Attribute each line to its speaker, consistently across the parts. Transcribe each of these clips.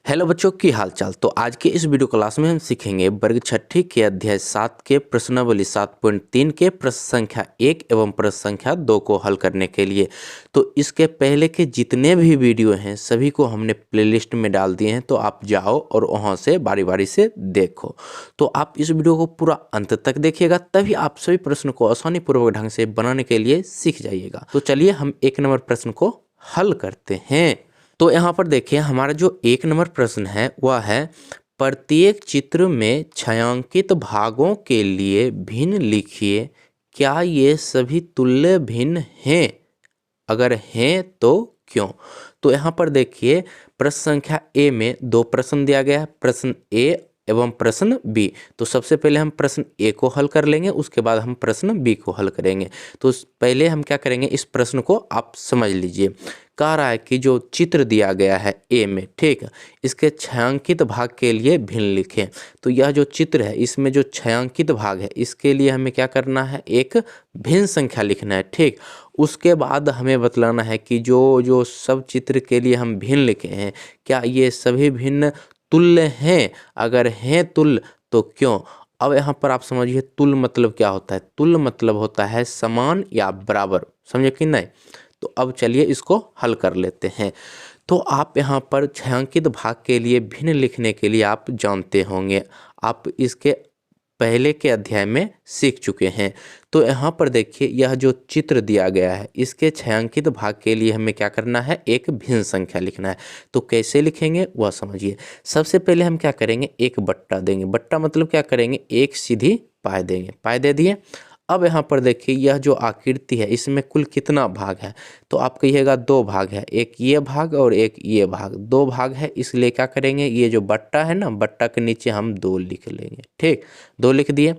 Speaker 1: Hello बच्चों की हाल चाल। तो आज के इस वीडियो क्लास में हम सीखेंगे वर्ग छठी के अध्याय 7 के प्रश्नावली 7.3 के प्रश्न संख्या 1 एवं प्रश्न संख्या 2 को हल करने के लिए। तो इसके पहले के जितने भी वीडियो हैं सभी को हमने प्लेलिस्ट में डाल दिए हैं, तो आप जाओ और वहां से बारी बारी से देखो। तो आप इस वीडियो को पूरा अंत तक देखिएगा, तभी आप सभी प्रश्न को आसानी पूर्वक ढंग से बनाने के लिए सीख जाइएगा। तो चलिए हम 1 नंबर प्रश्न को हल करते हैं। तो यहाँ पर देखिए, हमारा जो 1 नंबर प्रश्न है वह है प्रत्येक चित्र में छायांकित भागों के लिए भिन्न लिखिए, क्या ये सभी तुल्य भिन्न हैं? अगर हैं तो क्यों? तो यहाँ पर देखिए, प्रश्न संख्या ए में 2 प्रश्न दिया गया है, प्रश्न ए एवं प्रश्न बी। तो सबसे पहले हम प्रश्न ए को हल कर लेंगे, उसके बाद हम प्रश्न बी को हल करेंगे। तो पहले हम क्या करेंगे, इस प्रश्न को आप समझ लीजिए। कह रहा है कि जो चित्र दिया गया है ए में, ठीक है, इसके छायांकित भाग के लिए भिन्न लिखें। तो यह जो चित्र है इसमें जो छायांकित भाग है इसके लिए हमें क्या करना है, एक भिन्न संख्या लिखना है, ठीक। उसके बाद हमें बतलाना है कि जो जो सब चित्र के लिए हम भिन्न लिखे हैं, क्या ये सभी भिन्न तुल्य हैं? अगर हैं तुल्य तो क्यों? अब यहाँ पर आप समझिए, तुल्य मतलब क्या होता है? तुल्य मतलब होता है समान या बराबर, समझे कि नहीं? तो अब चलिए इसको हल कर लेते हैं। तो आप यहाँ पर छायांकित भाग के लिए भिन्न लिखने के लिए आप जानते होंगे, आप इसके पहले के अध्याय में सीख चुके हैं। तो यहाँ पर देखिए, यह जो चित्र दिया गया है इसके छायांकित भाग के लिए हमें क्या करना है, एक भिन्न संख्या लिखना है। तो कैसे लिखेंगे वह समझिए। सबसे पहले हम क्या करेंगे, एक बट्टा देंगे। बट्टा मतलब क्या करेंगे, एक सीधी पाई देंगे। पाई दे दिए। अब यहाँ पर देखिए, यह जो आकृति है इसमें कुल कितना भाग है? तो आप कहिएगा 2 भाग है, एक ये भाग और एक ये भाग। 2 भाग है, इसलिए क्या करेंगे, ये जो बट्टा है ना, बट्टा के नीचे हम 2 लिख लेंगे, ठीक। 2 लिख दिए।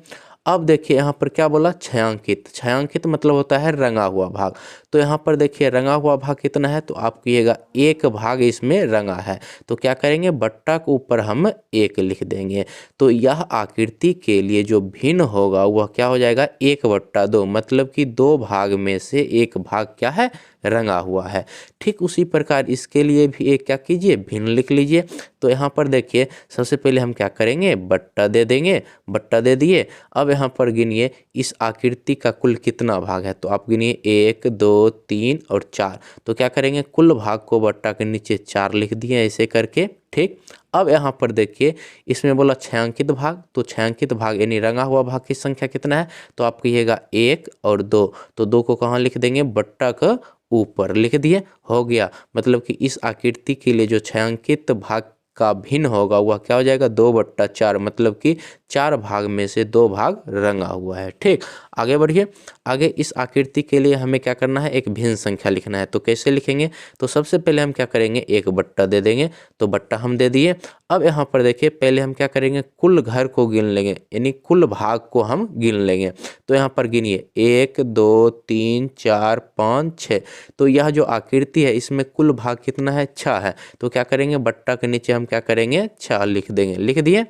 Speaker 1: अब देखिए यहाँ पर क्या बोला, छायांकित। छायांकित मतलब होता है रंगा हुआ भाग। तो यहाँ पर देखिए रंगा हुआ भाग कितना है, तो आप कहिएगा 1 भाग इसमें रंगा है। तो क्या करेंगे, बट्टा के ऊपर हम 1 लिख देंगे। तो यह आकृति के लिए जो भिन्न होगा वह क्या हो जाएगा, 1/2, मतलब कि 2 भाग में से 1 भाग क्या है, रंगा हुआ है। ठीक उसी प्रकार इसके लिए भी एक क्या कीजिए, भिन्न लिख लीजिए। तो यहाँ पर देखिए, सबसे पहले हम क्या करेंगे, बट्टा दे देंगे। बट्टा दे दिए। अब यहाँ पर गिनिए इस आकृति का कुल कितना भाग है, तो आप गिनिए 1 2 3 और 4। तो क्या करेंगे, कुल भाग को बट्टा के नीचे 4 लिख दिए ऐसे करके, ठीक। अब यहाँ पर देखिए, इसमें बोला छायांकित भाग, तो छायांकित भाग यानी रंगा हुआ भाग की संख्या कितना है, तो आप कहिएगा 1 और 2। तो 2 को कहाँ लिख देंगे, बट्टा का ऊपर लिख दिए। हो गया, मतलब कि इस आकृति के लिए जो छायांकित भाग का भिन्न होगा वह क्या हो जाएगा, 2/4, मतलब कि 4 भाग में से 2 भाग रंगा हुआ है, ठीक। आगे बढ़िए। आगे इस आकृति के लिए हमें क्या करना है, एक भिन्न संख्या लिखना है। तो कैसे लिखेंगे, तो सबसे पहले हम क्या करेंगे, एक बट्टा दे देंगे। तो बट्टा हम दे दिए। अब यहाँ पर देखिए, पहले हम क्या करेंगे, कुल घर को गिन लेंगे, यानी कुल भाग को हम गिन लेंगे। तो यहाँ पर गिनिए 1 2 3 4 5 6। तो यह जो आकृति है इसमें कुल भाग कितना है, 6 है। तो क्या करेंगे, बट्टा के नीचे हम क्या करेंगे, 6 लिख देंगे। लिख दिए।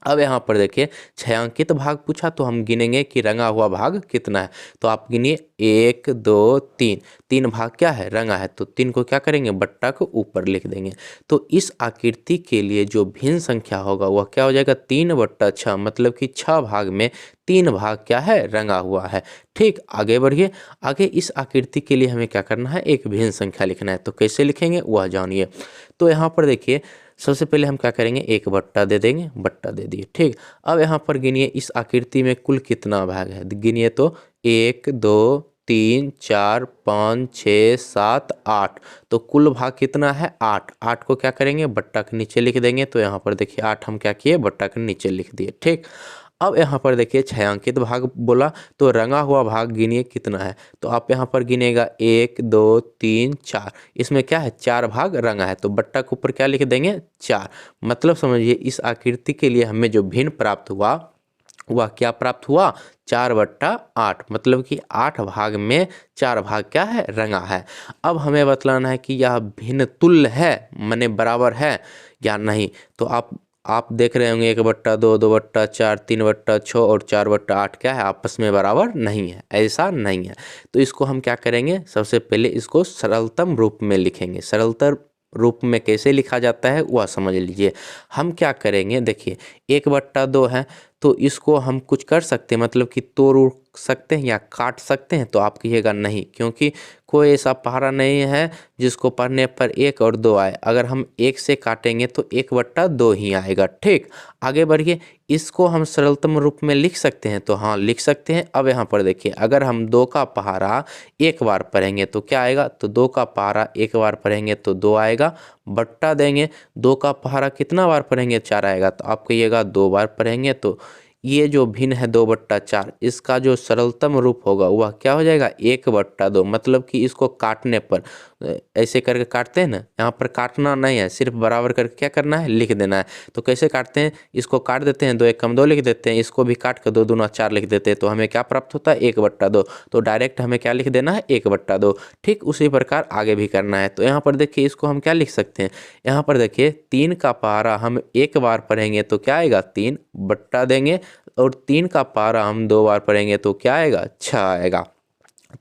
Speaker 1: अब यहाँ पर देखिए, छायांकित भाग पूछा तो हम गिनेंगे कि रंगा हुआ भाग कितना है। तो आप गिनिए 1 2 3। 3 भाग क्या है, रंगा है। तो 3 को क्या करेंगे, बट्टा को ऊपर लिख देंगे। तो इस आकृति के लिए जो भिन्न संख्या होगा वह क्या हो जाएगा, 3/6, मतलब कि 6 भाग में 3 भाग क्या है, रंगा हुआ है, ठीक। आगे बढ़िए। आगे इस आकृति के लिए हमें क्या करना है, एक भिन्न संख्या लिखना है। तो कैसे लिखेंगे वह जानिए। तो यहाँ पर देखिए, सबसे पहले हम क्या करेंगे, एक बट्टा दे देंगे। बट्टा दे दिए, ठीक। अब यहाँ पर गिनिए इस आकृति में कुल कितना भाग है, गिनिए तो 1 2 3 4 5 6 7 8। तो कुल भाग कितना है, 8। 8 को क्या करेंगे, बट्टा के नीचे लिख देंगे। तो यहाँ पर देखिए 8 हम क्या किए, बट्टा के नीचे लिख दिए, ठीक। अब यहाँ पर देखिए छायांकित भाग बोला, तो रंगा हुआ भाग गिनिए कितना है। तो आप यहाँ पर गिनेगा 1 2 3 4। इसमें क्या है, 4 भाग रंगा है। तो बट्टा के ऊपर क्या लिख देंगे, 4। मतलब समझिए इस आकृति के लिए हमें जो भिन्न प्राप्त हुआ वह क्या प्राप्त हुआ, 4/8, मतलब कि 8 भाग में 4 भाग क्या है, रंगा है। अब हमें बतलाना है कि यह भिन्न तुल्य है, माने बराबर है या नहीं। तो आप देख रहे होंगे 1/2 2/4 3/6 और 4/8 क्या है, आपस में बराबर नहीं है, ऐसा नहीं है। तो इसको हम क्या करेंगे, सबसे पहले इसको सरलतम रूप में लिखेंगे। सरलतम रूप में कैसे लिखा जाता है वह समझ लीजिए। हम क्या करेंगे, देखिए 1/2 है तो इसको हम कुछ कर सकते हैं, मतलब कि तोड़ उड़ सकते हैं या काट सकते हैं। तो आप कहिएगा नहीं, क्योंकि कोई ऐसा पहाड़ा नहीं है जिसको पढ़ने पर 1 और 2 आए। अगर हम 1 से काटेंगे तो 1/2 ही आएगा। ठीक, आगे बढ़िए। इसको हम सरलतम रूप में लिख सकते हैं, तो हाँ लिख सकते हैं। अब यहाँ पर देखिए, अगर हम 2 का पहाड़ा 1 बार पढ़ेंगे तो क्या आएगा, तो 2 का पहाड़ा 1 बार पढ़ेंगे तो 2 आएगा, बट्टा देंगे 2 का पहाड़ा कितना बार पढ़ेंगे, 4 आएगा। तो आप कहिएगा 2 बार पढ़ेंगे तो ये जो भिन्न है 2/4, इसका जो सरलतम रूप होगा वह क्या हो जाएगा, 1/2। मतलब कि इसको काटने पर ऐसे करके काटते हैं ना, यहाँ पर काटना नहीं है, सिर्फ बराबर करके क्या करना है, लिख देना है। तो कैसे काटते हैं, इसको काट देते हैं, 2 1 कम 2 लिख देते हैं, इसको भी काट कर 2 दूना 4 लिख देते हैं, तो हमें क्या प्राप्त होता है, 1/2। तो डायरेक्ट हमें क्या लिख देना है, 1/2। ठीक उसी प्रकार आगे भी करना है। तो यहाँ पर देखिए, इसको हम क्या लिख सकते हैं, यहाँ पर देखिए 3 का पहाड़ा हम 1 बार पढ़ेंगे तो क्या आएगा, 3 बट्टा देंगे, और 3 का पहाड़ा हम 2 बार पढ़ेंगे तो क्या आएगा, 6 आएगा।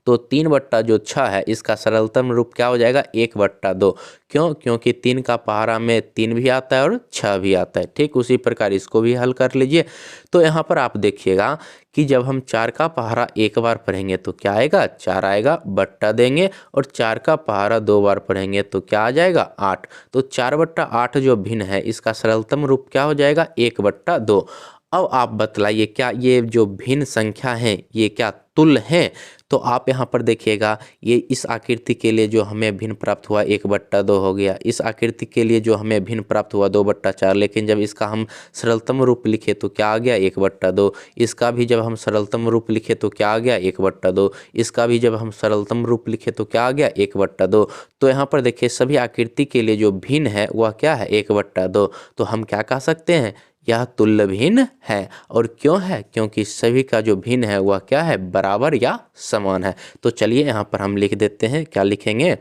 Speaker 1: तो 3/6 है, इसका सरलतम रूप क्या हो जाएगा, 1/2। क्यों, क्योंकि 3 का पहाड़ा में 3 भी आता है और 6 भी आता है। ठीक उसी प्रकार इसको भी हल कर लीजिए। तो यहाँ पर आप देखिएगा कि जब हम 4 का पहाड़ा 1 बार पढ़ेंगे तो क्या आएगा, 4 आएगा, बट्टा देंगे, और 4 का पहाड़ा 2 बार पढ़ेंगे तो क्या आ जाएगा, 8। तो 4/8 जो भिन्न है इसका सरलतम रूप क्या हो जाएगा, 1/2। अब आप बतलाइए, क्या ये जो भिन्न संख्या हैं ये क्या तुल्य हैं। तो आप यहाँ पर देखिएगा, ये इस आकृति के लिए जो हमें भिन्न प्राप्त हुआ 1/2 हो गया, इस आकृति के लिए जो हमें भिन्न प्राप्त हुआ 2/4, लेकिन जब इसका हम सरलतम रूप लिखे तो क्या आ गया, 1/2। इसका भी जब हम सरलतम रूप लिखे तो क्या आ गया, 1/2। इसका भी जब हम सरलतम रूप लिखे तो क्या आ गया, 1/2। तो यहाँ पर देखिए, सभी आकृति के लिए जो भिन्न है वह क्या है, 1/2। तो हम क्या कह सकते हैं, यह तुल्य भिन्न है। और क्यों है, क्योंकि सभी का जो भिन्न है वह क्या है, बराबर या समान है। तो चलिए यहाँ पर हम लिख देते हैं, क्या लिखेंगे,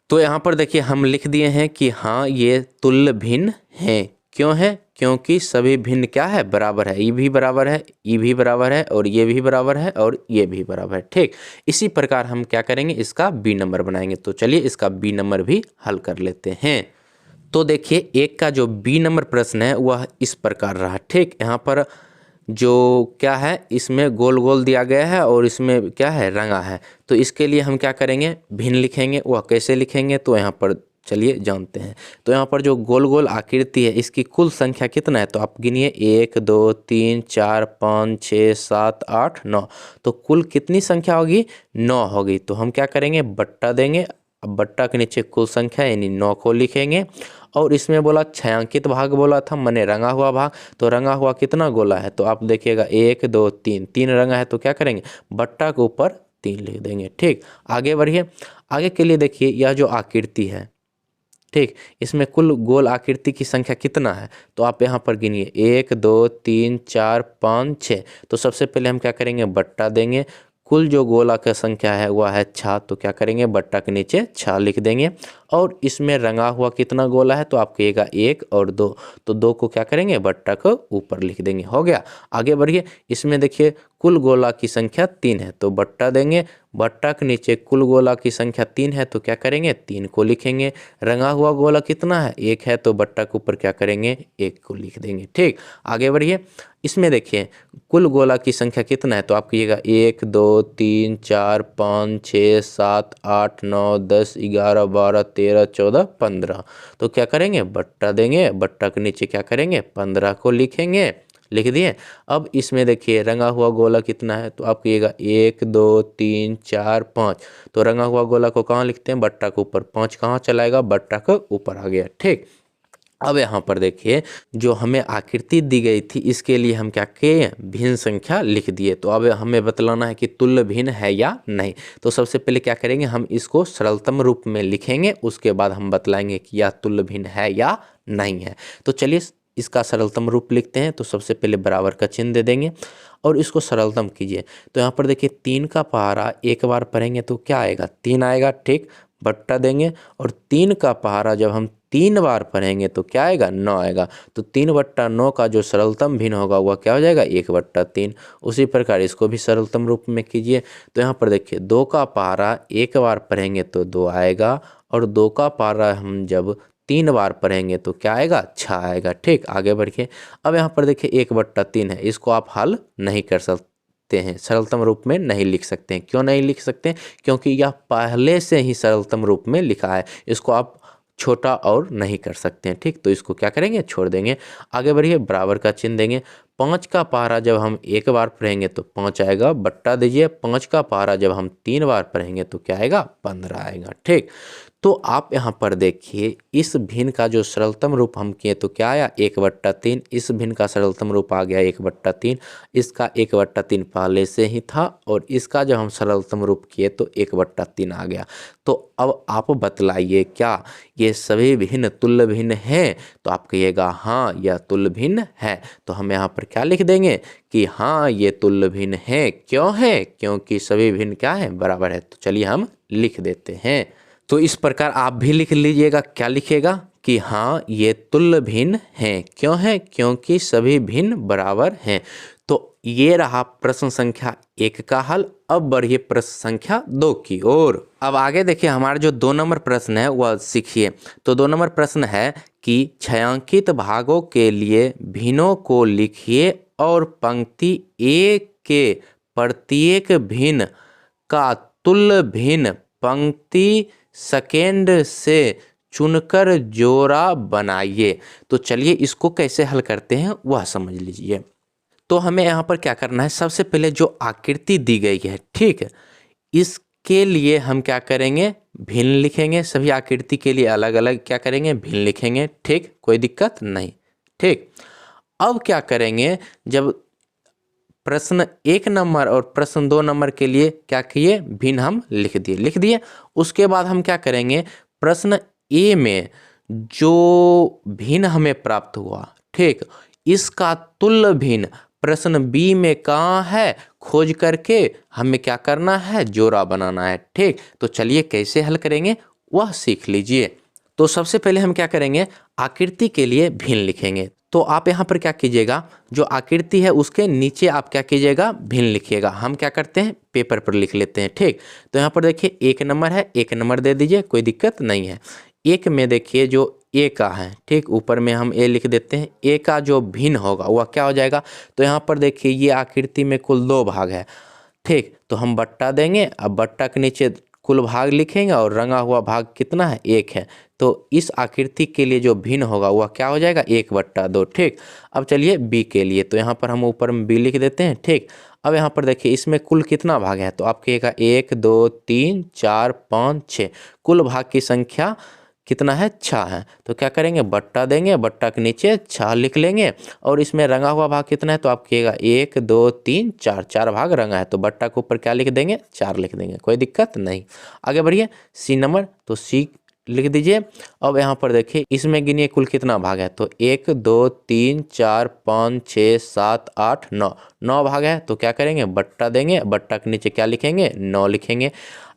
Speaker 1: तो यहाँ पर देखिए हम लिख दिए हैं कि हाँ ये तुल्य भिन्न हैं। क्यों है, क्योंकि सभी भिन्न क्या है, बराबर है। ये भी बराबर है, ये भी बराबर है, और ये भी बराबर है, और ये भी बराबर है। ठीक, इसी प्रकार हम क्या करेंगे, इसका बी नंबर बनाएंगे। तो चलिए इसका बी नंबर भी हल कर लेते हैं। तो देखिए, एक का जो बी नंबर प्रश्न है वह इस प्रकार रहा। ठीक, यहाँ पर जो क्या है, इसमें गोल गोल दिया गया है और इसमें क्या है, रंगा है। तो इसके लिए हम क्या करेंगे, भिन्न लिखेंगे। वह कैसे लिखेंगे, तो यहाँ पर चलिए जानते हैं। तो यहाँ पर जो गोल गोल आकृति है इसकी कुल संख्या कितना है, तो आप गिनिए, 1 2 3 4 5 6 7 8 9। तो कुल कितनी संख्या होगी, 9 होगी। तो हम क्या करेंगे, बट्टा देंगे। अब बट्टा के नीचे कुल संख्या यानी 9 को लिखेंगे। और इसमें बोला छायांकित भाग बोला था, मैंने रंगा हुआ भाग। तो रंगा हुआ कितना गोला है, तो आप देखिएगा 1 2 3, 3 रंगा है। तो क्या करेंगे, बट्टा के ऊपर 3 लिख देंगे। ठीक, आगे बढ़िए। आगे के लिए देखिए, यह जो आकृति है, ठीक, इसमें कुल गोल आकृति की संख्या कितना है, तो आप यहाँ पर गिनिए, 1 2 3 4 5 6। तो सबसे पहले हम क्या करेंगे, बट्टा देंगे। कुल जो गोला का संख्या है वह है 6। तो क्या करेंगे, बट्टा के नीचे 6 लिख देंगे। और इसमें रंगा हुआ कितना गोला है, तो आप कहिएगा 1 और 2। तो 2 को क्या करेंगे, बट्टा को ऊपर लिख देंगे। हो गया, आगे बढ़िए। इसमें देखिए कुल गोला की संख्या 3 है, तो बट्टा देंगे। बट्टा के नीचे कुल गोला की संख्या 3 है, तो क्या करेंगे, 3 को लिखेंगे। रंगा हुआ गोला कितना है, 1 है, तो बट्टा के ऊपर क्या करेंगे, 1 को लिख देंगे। ठीक, आगे बढ़िए। इसमें देखिए कुल गोला की संख्या कितना है, तो आप कहिएगा 1 2 3 4 5 6 7 8 9 10 11 12 13 14 15। तो क्या करेंगे, बट्टा देंगे। बट्टा के नीचे क्या करेंगे, 15 को लिखेंगे। लिख दिए। अब इसमें देखिए रंगा हुआ गोला कितना है, तो आप कहिएगा 1 2 3 4 5। तो रंगा हुआ गोला को कहाँ लिखते हैं, बट्टा के ऊपर। 5 कहाँ चलाएगा, बट्टा के ऊपर आ गया। ठीक, अब यहाँ पर देखिए जो हमें आकृति दी गई थी इसके लिए हम क्या किए, भिन्न संख्या लिख दिए। तो अब हमें बतलाना है कि तुल्य भिन्न है या नहीं। तो सबसे पहले क्या करेंगे, हम इसको सरलतम रूप में लिखेंगे, उसके बाद हम बतलाएंगे कि यह तुल्य भिन्न है या नहीं है। तो चलिए इसका सरलतम रूप लिखते हैं। तो सबसे पहले बराबर का चिन्ह दे देंगे और इसको सरलतम कीजिए। तो यहाँ पर देखिए 3 का पहाड़ा 1 बार पढ़ेंगे तो क्या आएगा, 3 आएगा। ठीक, बट्टा देंगे। और 3 का पहाड़ा जब हम 3 बार पढ़ेंगे तो क्या आएगा, 9 आएगा। तो 3/9 का जो सरलतम भिन्न होगा वह क्या हो जाएगा, 1/3। उसी प्रकार इसको भी सरलतम रूप में कीजिए। तो यहाँ पर देखिए 2 का पहाड़ा 1 बार पढ़ेंगे तो 2 आएगा, और 2 का पहाड़ा हम जब 3 बार पढ़ेंगे तो क्या आएगा, 6 आएगा। ठीक, आगे बढ़िए। अब यहाँ पर देखिए 1/3 है, इसको आप हल नहीं कर सकते हैं, सरलतम रूप में नहीं लिख सकते हैं। क्यों नहीं लिख सकते हैं, क्योंकि यह पहले से ही सरलतम रूप में लिखा है, इसको आप छोटा और नहीं कर सकते हैं। ठीक, तो इसको क्या करेंगे, छोड़ देंगे। आगे बढ़िए, बराबर का चिन्ह देंगे। 5 का पहाड़ा जब हम 1 बार पढ़ेंगे तो 5 आएगा, बट्टा दीजिए। 5 का पहाड़ा जब हम 3 बार पढ़ेंगे तो क्या आएगा, 15 आएगा। ठीक, तो आप यहाँ पर देखिए इस भिन्न का जो सरलतम रूप हम किए तो क्या आया, 1/3। इस भिन्न का सरलतम रूप आ गया 1/3। इसका 1/3 पहले से ही था, और इसका जब हम सरलतम रूप किए तो 1/3 आ गया। तो अब आप बतलाइए क्या ये सभी भिन्न तुल्य भिन्न हैं, तो आप कहिएगा हाँ यह तुल्य भिन्न है। तो हम यहाँ पर क्या लिख देंगे कि हाँ ये तुल्य भिन्न है। क्यों है, क्योंकि सभी भिन्न क्या है, बराबर है। तो चलिए हम लिख देते हैं। तो इस प्रकार आप भी लिख लीजिएगा, क्या लिखिएगा कि हाँ ये तुल्य भिन्न हैं। क्यों है, क्योंकि सभी भिन्न बराबर हैं। तो ये रहा प्रश्न संख्या 1 का हल। अब बढ़िए प्रश्न संख्या 2 की ओर। अब आगे देखिए हमारा जो 2 नंबर प्रश्न है वह सीखिए। तो 2 नंबर प्रश्न है कि छायांकित भागों के लिए भिन्नों को लिखिए और पंक्ति 1 के प्रत्येक भिन्न का तुल्य भिन्न पंक्ति सेकेंड से चुनकर जोड़ा बनाइए। तो चलिए इसको कैसे हल करते हैं वह समझ लीजिए। तो हमें यहाँ पर क्या करना है, सबसे पहले जो आकृति दी गई है, ठीक है, इसके लिए हम क्या करेंगे, भिन्न लिखेंगे। सभी आकृति के लिए अलग अलग क्या करेंगे, भिन्न लिखेंगे। ठीक, कोई दिक्कत नहीं। ठीक, अब क्या करेंगे, जब प्रश्न 1 नंबर और प्रश्न 2 नंबर के लिए क्या किए, भिन्न हम लिख दिए। उसके बाद हम क्या करेंगे, प्रश्न ए में जो भिन्न हमें प्राप्त हुआ, ठीक, इसका तुल्य भिन्न प्रश्न बी में कहाँ है, खोज करके हमें क्या करना है, जोड़ा बनाना है। ठीक, तो चलिए कैसे हल करेंगे वह सीख लीजिए। तो सबसे पहले हम क्या करेंगे, आकृति के लिए भिन्न लिखेंगे। तो आप यहाँ पर क्या कीजिएगा, जो आकृति है उसके नीचे आप क्या कीजिएगा, भिन्न लिखिएगा। हम क्या करते हैं, पेपर पर लिख लेते हैं। ठीक, तो यहाँ पर देखिए 1 नंबर है, 1 नंबर दे दीजिए, कोई दिक्कत नहीं है। 1 में देखिए जो ए का है, ठीक, ऊपर में हम ए लिख देते हैं। ए का जो भिन्न होगा वह क्या हो जाएगा, तो यहाँ पर देखिए ये आकृति में कुल 2 भाग है। ठीक, तो हम बट्टा देंगे। अब बट्टा के नीचे कुल भाग लिखेंगे और रंगा हुआ भाग कितना है, 1 है। तो इस आकृति के लिए जो भिन्न होगा वह क्या हो जाएगा, 1/2। ठीक, अब चलिए बी के लिए, तो यहाँ पर हम ऊपर में बी लिख देते हैं। ठीक, अब यहाँ पर देखिए इसमें कुल कितना भाग है, तो आप कहिएगा 1 2 3 4 5 6, कुल भाग की संख्या कितना है, 6 है। तो क्या करेंगे, बट्टा देंगे, बट्टा के नीचे 6 लिख लेंगे, और इसमें रंगा हुआ भाग कितना है, तो आप कहिएगा 1 2 3 4, 4 भाग रंगा है, तो बट्टा के ऊपर क्या लिख देंगे, 4 लिख देंगे, कोई दिक्कत नहीं। आगे बढ़िए, सी नंबर, तो सी लिख दीजिए। अब यहाँ पर देखिए इसमें गिनिए कुल कितना भाग है, तो 1 2 3 4 5 6 7 8 9, 9 भाग है। तो क्या करेंगे, बट्टा देंगे, बट्टा के नीचे क्या लिखेंगे, 9 लिखेंगे।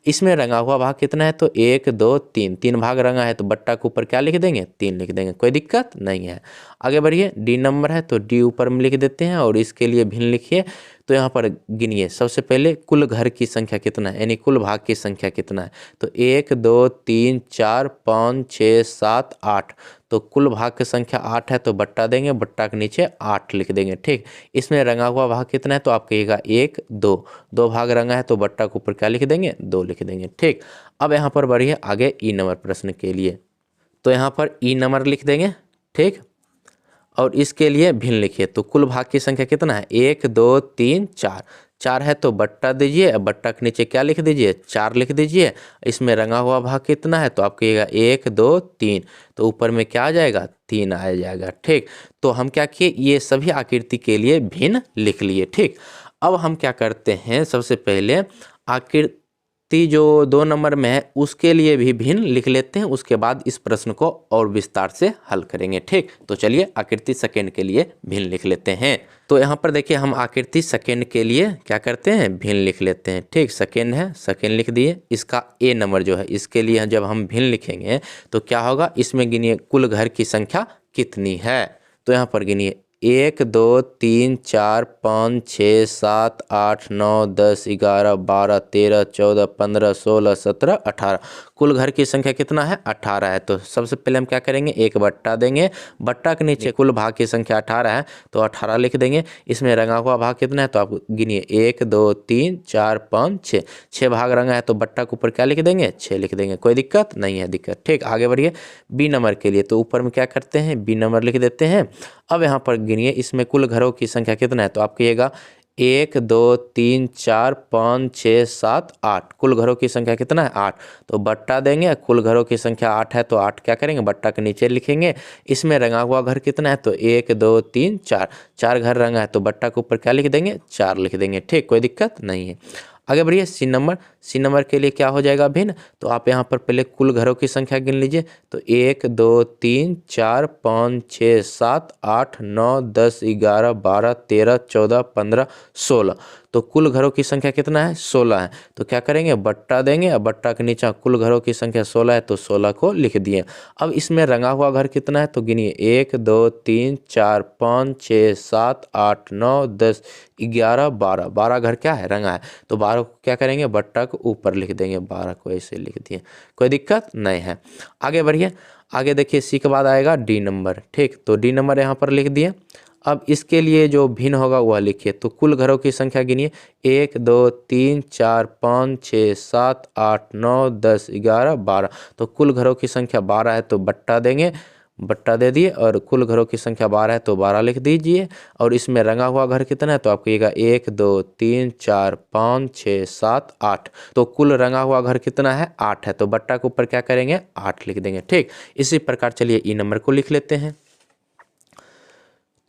Speaker 1: इसमें रंगा हुआ भाग कितना है, तो 1 2 3, 3 भाग रंगा है, तो बट्टा के ऊपर क्या लिख देंगे, 3 लिख देंगे, कोई दिक्कत नहीं है। आगे बढ़िए, डी नंबर है, तो डी ऊपर में लिख देते हैं, और इसके लिए भिन्न लिखिए। तो यहाँ पर गिनिए, सबसे पहले कुल घर की संख्या कितना है, यानी कुल भाग की संख्या कितना है, तो 1 2 3 4 5 6 7 8, तो कुल भाग की संख्या 8 है। तो बट्टा देंगे, बट्टा के नीचे 8 लिख देंगे। ठीक, इसमें रंगा हुआ भाग कितना है, तो आप कहिएगा 1 2, 2 भाग रंगा है, तो बट्टा के ऊपर क्या लिख देंगे, 2 लिख देंगे। ठीक, अब यहाँ पर बढ़िए आगे ई नंबर प्रश्न के लिए, तो यहाँ पर ई नंबर लिख देंगे। ठीक, और इसके लिए भिन्न लिखिए। तो कुल भाग की संख्या कितना है, 1 2 3 4, 4 है, तो बट्टा दीजिए, अब बट्टा के नीचे क्या लिख दीजिए, 4 लिख दीजिए। इसमें रंगा हुआ भाग कितना है, तो आप कहिएगा 1 2 3, तो ऊपर में क्या आ जाएगा, 3 आ जाएगा। ठीक, तो हम क्या किए, ये सभी आकृति के लिए भिन्न लिख लिए। ठीक, अब हम क्या करते हैं, सबसे पहले आकृति जो 2 नंबर में है उसके लिए भी भिन्न लिख लेते हैं, उसके बाद इस प्रश्न को और विस्तार से हल करेंगे। ठीक, तो चलिए आकृति सेकंड के लिए भिन्न लिख लेते हैं। तो यहाँ पर देखिए हम आकृति सेकंड के लिए क्या करते हैं, भिन्न लिख लेते हैं। ठीक, सेकंड है, सेकंड लिख दिए। इसका ए नंबर जो है इसके लिए जब हम भिन्न लिखेंगे तो क्या होगा, इसमें गिनिए कुल घर की संख्या कितनी है। तो यहाँ पर गिनिए 1 2 3 4 5 6 7 8 9 10 11 12 13 14 15 16 17 18। कुल घर की संख्या कितना है, 18 है। तो सबसे पहले हम क्या करेंगे, एक बट्टा देंगे, बट्टा के नीचे कुल भाग की संख्या 18 है तो 18 लिख देंगे। इसमें रंगा हुआ भाग कितना है, तो आप गिनिए 1 2 3 4 5 6, 6 भाग रंगा है तो बट्टा के ऊपर क्या लिख देंगे, 6 लिख देंगे। कोई दिक्कत नहीं है, दिक्कत। ठीक, आगे बढ़िए बी नंबर के लिए। तो ऊपर में क्या करते हैं, बी नंबर लिख देते हैं। अब यहाँ पर गिनिए इसमें कुल घरों की संख्या कितना है, तो आप कहिएगा 1 2 3 4 5 6 7 8। कुल घरों की संख्या कितना है, 8। तो बट्टा देंगे, कुल घरों की संख्या 8 है तो 8 क्या करेंगे, बट्टा के नीचे लिखेंगे। इसमें रंगा हुआ घर कितना है, तो 1 2 3 4, 4 घर रंगा है तो बट्टा के ऊपर क्या लिख देंगे, 4 लिख देंगे। ठीक, कोई दिक्कत नहीं है। आगे बढ़िए सी नंबर। सी नंबर के लिए क्या हो जाएगा, भिन्न। तो आप यहाँ पर पहले कुल घरों की संख्या गिन लीजिए। तो 1 2 3 4 5 6 7 8 9 10 11 12 13 14 15 16। तो कुल घरों की संख्या कितना है, 16 है। तो क्या करेंगे, बट्टा देंगे, अब बट्टा के नीचे कुल घरों की संख्या 16 है तो 16 को लिख दिए। अब इसमें रंगा हुआ घर कितना है, तो गिनिए 1 2 3 4 5 6 7 8 9 10 11 12। 12 घर क्या है, रंगा है। तो 12 को क्या करेंगे, बट्टा को ऊपर लिख देंगे, 12 को ऐसे लिख दिए, कोई दिक्कत नहीं है। आगे बढ़िए, आगे देखिए सी के बाद आएगा डी नंबर। ठीक, तो डी नंबर यहाँ पर लिख दिए। अब इसके लिए जो भिन्न होगा वह लिखिए। तो कुल घरों की संख्या गिनिए 1 2 3 4 5 6 7 8 9 10 11 12। तो कुल घरों की संख्या 12 है तो बट्टा देंगे, बट्टा दे दिए, और कुल घरों की संख्या 12 है तो 12 लिख दीजिए। और इसमें रंगा हुआ घर कितना है, तो आप कहिएगा 1 2 3 4 5 6 7 8। तो कुल रंगा हुआ घर कितना है, 8 है। तो बट्टा के ऊपर क्या करेंगे, 8 लिख देंगे। ठीक, इसी प्रकार चलिए ई नंबर को लिख लेते हैं।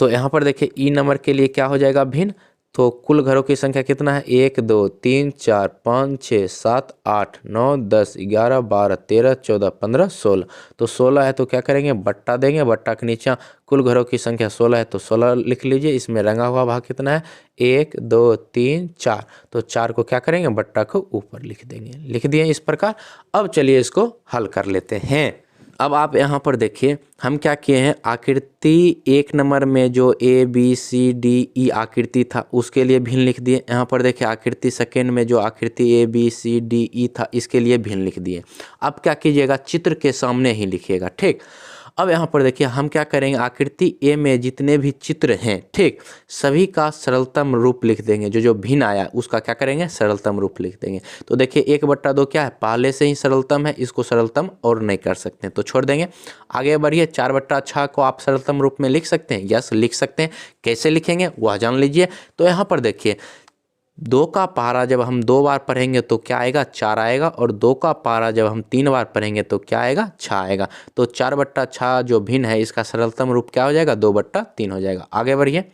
Speaker 1: तो यहाँ पर देखिए ई नंबर के लिए क्या हो जाएगा, भिन्न। तो कुल घरों की संख्या कितना है, 1 2 3 4 5 6 7 8 9 10 11 12 13 14 15 16। तो 16 है तो क्या करेंगे, बट्टा देंगे, बट्टा के नीचे कुल घरों की संख्या 16 है तो 16 लिख लीजिए। इसमें रंगा हुआ भाग कितना है, 1 2 3 4। तो 4 को क्या करेंगे, बट्टा को ऊपर लिख देंगे, लिख दिए इस प्रकार। अब चलिए इसको हल कर लेते हैं। अब आप यहाँ पर देखिए हम क्या किए हैं, आकृति 1 नंबर में जो A B C D E आकृति था उसके लिए भिन्न लिख दिए। यहाँ पर देखिए आकृति सेकेंड में जो आकृति A B C D E था इसके लिए भिन्न लिख दिए। अब क्या कीजिएगा, चित्र के सामने ही लिखिएगा। ठीक, अब यहाँ पर देखिए हम क्या करेंगे, आकृति ए में जितने भी चित्र हैं, ठीक, सभी का सरलतम रूप लिख देंगे। जो जो भिन्न आया उसका क्या करेंगे, सरलतम रूप लिख देंगे। तो देखिए 1/2 क्या है, पहले से ही सरलतम है, इसको सरलतम और नहीं कर सकते हैं तो छोड़ देंगे। आगे बढ़िए 4/6 को आप सरलतम रूप में लिख सकते हैं, यस लिख सकते हैं। कैसे लिखेंगे वह जान लीजिए। तो यहाँ पर देखिए 2 का पहाड़ा जब हम 2 बार पढ़ेंगे तो क्या आएगा, 4 आएगा। और 2 का पहाड़ा जब हम 3 बार पढ़ेंगे तो क्या आएगा, 6 आएगा। तो 4/6 जो भिन्न है इसका सरलतम रूप क्या हो जाएगा, 2/3 हो जाएगा। आगे बढ़िए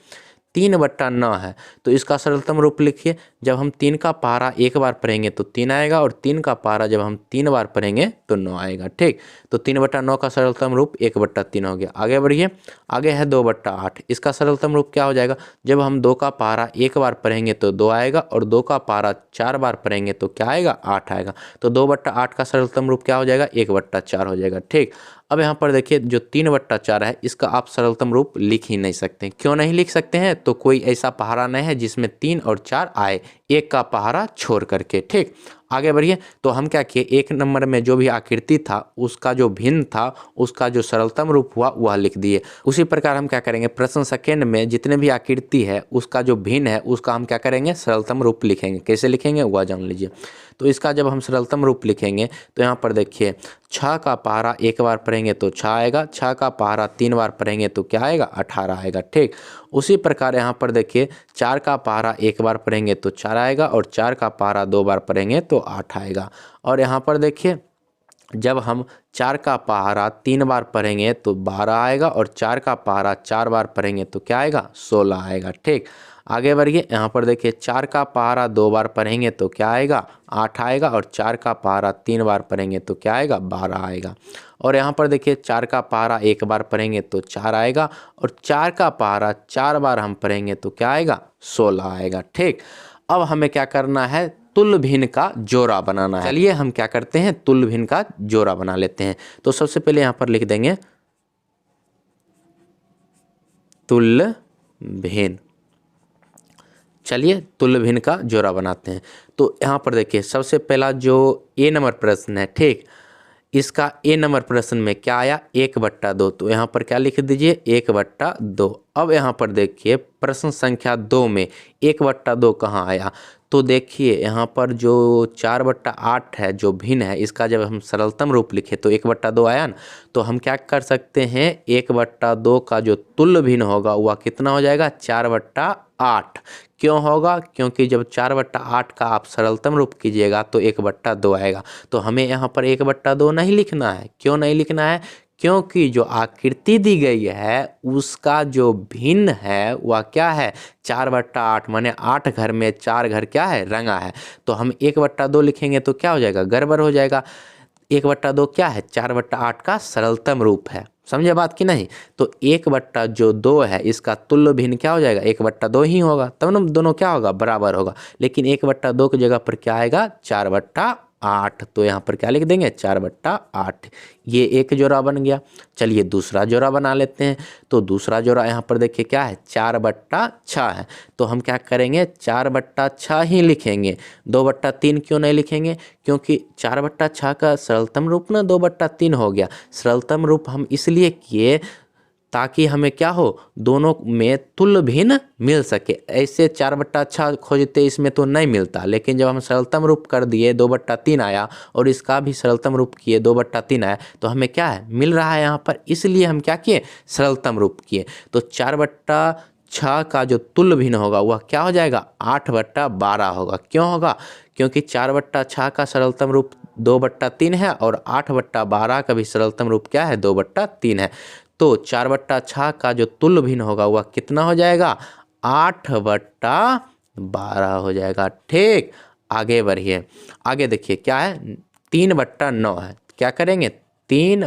Speaker 1: 3/9 है तो इसका सरलतम रूप लिखिए। जब हम 3 का पहाड़ा 1 बार पढ़ेंगे तो 3 आएगा, और 3 का पहाड़ा जब हम 3 बार पढ़ेंगे तो 9 आएगा। ठीक, तो 3/9 का सरलतम रूप 1/3 हो गया। आगे बढ़िए, आगे है 2/8। इसका सरलतम रूप क्या हो जाएगा, जब हम 2 का पहाड़ा 1 बार पढ़ेंगे तो 2 आएगा, और 2 का पहाड़ा 4 बार पढ़ेंगे तो क्या आएगा, 8 आएगा। तो 2/8 का सरलतम रूप क्या हो जाएगा, 1/4 हो जाएगा। ठीक, अब यहाँ पर देखिए जो 3/4 है इसका आप सरलतम रूप लिख ही नहीं सकते। क्यों नहीं लिख सकते हैं, तो कोई ऐसा पहाड़ा नहीं है जिसमें 3 और 4 आए, एक का पहाड़ा छोड़ करके। ठीक, आगे बढ़िए। तो हम क्या किए, 1 नंबर में जो भी आकृति था उसका जो भिन्न था उसका जो सरलतम रूप हुआ वह लिख दिए। उसी प्रकार हम क्या करेंगे, प्रश्न सेकेंड में जितने भी आकृति है उसका जो भिन्न है उसका हम क्या करेंगे, सरलतम रूप लिखेंगे। कैसे लिखेंगे वह जान लीजिए। तो इसका जब हम सरलतम रूप लिखेंगे तो यहाँ पर देखिए 6 का पहाड़ा 1 बार पढ़ेंगे तो 6 आएगा, 6 का पहाड़ा 3 बार पढ़ेंगे तो क्या आएगा, 18 आएगा। ठीक, उसी प्रकार यहाँ पर देखिए 4 का पहाड़ा 1 बार पढ़ेंगे तो 4 आएगा, और 4 का पहाड़ा 2 बार पढ़ेंगे तो 8 आएगा। और यहाँ पर देखिए जब हम 4 का पहाड़ा 3 बार पढ़ेंगे तो 12 आएगा, और 4 का पहाड़ा 4 बार पढ़ेंगे तो क्या आएगा, 16 आएगा। ठीक, आगे बढ़िए, यहाँ पर देखिए 4 का पहारा 2 बार पढ़ेंगे तो क्या आएगा, 8 आएगा, और 4 का पहारा 3 बार पढ़ेंगे तो क्या आएगा, 12 आएगा। और यहाँ पर देखिए 4 का पहारा 1 बार पढ़ेंगे तो 4 आएगा, और 4 का पहारा 4 बार हम पढ़ेंगे तो क्या आएगा, 16 आएगा। ठीक, अब हमें क्या करना है, तुल्य भिन्न का जोड़ा बनाना है। चलिए हम क्या करते हैं, तुल्य भिन्न का जोड़ा बना लेते हैं। तो सबसे पहले यहाँ पर लिख देंगे तुल्य भिन्न। चलिए तुल्य भिन्न का जोड़ा बनाते हैं। तो यहाँ पर देखिए सबसे पहला जो ए नंबर प्रश्न है, ठीक, इसका ए नंबर प्रश्न में क्या आया, 1/2। तो यहाँ पर क्या लिख दीजिए, 1/2। अब यहाँ पर देखिए प्रश्न संख्या 2 में 1/2 कहाँ आया, तो देखिए यहाँ पर जो 4/8 है जो भिन्न है, इसका जब हम सरलतम रूप लिखे तो 1/2 आया ना। तो हम क्या कर सकते हैं, 1/2 का जो तुल्य भिन्न होगा वह कितना हो जाएगा, 4/8। क्यों होगा, क्योंकि जब 4/8 का आप सरलतम रूप कीजिएगा तो 1/2 आएगा। तो हमें यहाँ पर 1/2 नहीं लिखना है। क्यों नहीं लिखना है, क्योंकि जो आकृति दी गई है उसका जो भिन्न है वह क्या है, 4/8, माने 8 घर में 4 घर क्या है, रंगा है। तो हम 1/2 लिखेंगे तो क्या हो जाएगा, गड़बड़ हो जाएगा। 1/2 क्या है, 4/8 का सरलतम रूप है। समझे बात कि नहीं। तो 1/2 है इसका तुल्य भिन्न क्या हो जाएगा, 1/2 ही होगा, तब ना दोनों क्या होगा, बराबर होगा। लेकिन 1/2 की जगह पर क्या आएगा, 4/8। तो यहाँ पर क्या लिख देंगे, 4/8। ये एक जोड़ा बन गया। चलिए दूसरा जोड़ा बना लेते हैं। तो दूसरा जोड़ा यहाँ पर देखिए क्या है, 4/6 है। तो हम क्या करेंगे, 4/6 ही लिखेंगे, 2/3 क्यों नहीं लिखेंगे, क्योंकि 4/6 का सरलतम रूप ना 2/3 हो गया। सरलतम रूप हम इसलिए किए ताकि हमें क्या हो, दोनों में तुल्य भिन्न मिल सके। ऐसे 4/6 खोजते इसमें तो नहीं मिलता, लेकिन जब हम सरलतम रूप कर दिए 2/3 आया, और इसका भी सरलतम रूप किए 2/3 आया, तो हमें क्या है, मिल रहा है यहाँ पर। इसलिए हम क्या किए, सरलतम रूप किए। तो 4/6 का जो तुल्य भिन्न होगा वह क्या हो जाएगा, 8/12 होगा। क्यों होगा, क्योंकि 4/6 का सरलतम रूप 2/3 है, और 8/12 का भी सरलतम रूप क्या है, 2/3 है। तो 4/6 का जो तुल्य भिन्न होगा वह कितना हो जाएगा, 8/12 हो जाएगा। ठीक, आगे बढ़िए। आगे देखिए क्या है, 3/9 है। क्या करेंगे, 3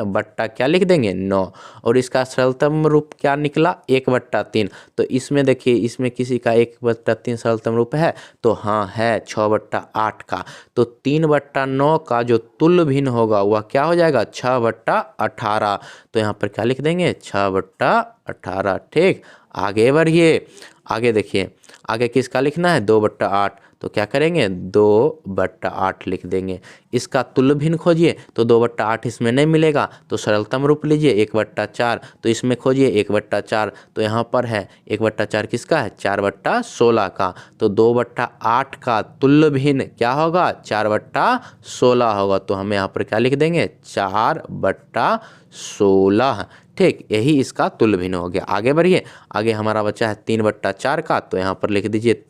Speaker 1: क्या लिख देंगे, 9, और इसका सरलतम रूप क्या निकला, 1/3। तो इसमें देखिए, इसमें किसी का 1/3 सरलतम रूप है, तो हाँ है 6/8 का। तो 3/9 का जो तुल्य भिन्न होगा वह क्या हो जाएगा, 6/18। तो यहाँ पर क्या लिख देंगे, 6/18। ठीक, आगे बढ़िए। आगे देखिए, आगे किसका लिखना है, 2/8। तो क्या करेंगे, 2/8 लिख देंगे। इसका तुल्य भिन्न खोजिए, तो 2/8 इसमें नहीं मिलेगा, तो सरलतम रूप लीजिए 1/4। तो इसमें खोजिए 1/4, तो यहाँ पर है 1/4 किसका है, 4/16 का। तो 2/8 का तुल्य भिन्न क्या होगा, 4/16 होगा। तो हम यहाँ पर क्या लिख देंगे, 4/16। ठीक, यही इसका तुल्य भिन्न हो गया। आगे बढ़िए। आगे हमारा बचा है 3/4 का। तो यहाँ पर लिख दीजिए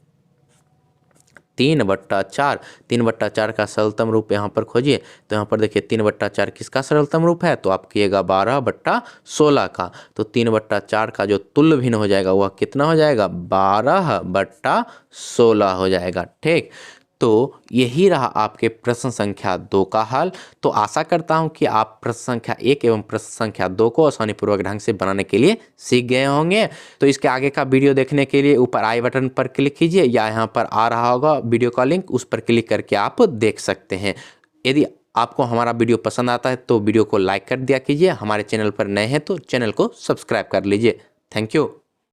Speaker 1: 3/4। 3/4 का सरलतम रूप यहाँ पर खोजिए। तो यहाँ पर देखिए 3/4 किसका सरलतम रूप है, तो आप किएगा 12/16 का। तो 3/4 का जो तुल्य भिन्न हो जाएगा वह कितना हो जाएगा, 12/16 हो जाएगा। ठीक, तो यही रहा आपके प्रश्न संख्या 2 का हल। तो आशा करता हूं कि आप प्रश्न संख्या 1 एवं प्रश्न संख्या 2 को आसानीपूर्वक ढंग से बनाने के लिए सीख गए होंगे। तो इसके आगे का वीडियो देखने के लिए ऊपर आई बटन पर क्लिक कीजिए, या यहाँ पर आ रहा होगा वीडियो का लिंक, उस पर क्लिक करके आप देख सकते हैं। यदि आपको हमारा वीडियो पसंद आता है तो वीडियो को लाइक कर दिया कीजिए। हमारे चैनल पर नए हैं तो चैनल को सब्सक्राइब कर लीजिए। Thank you.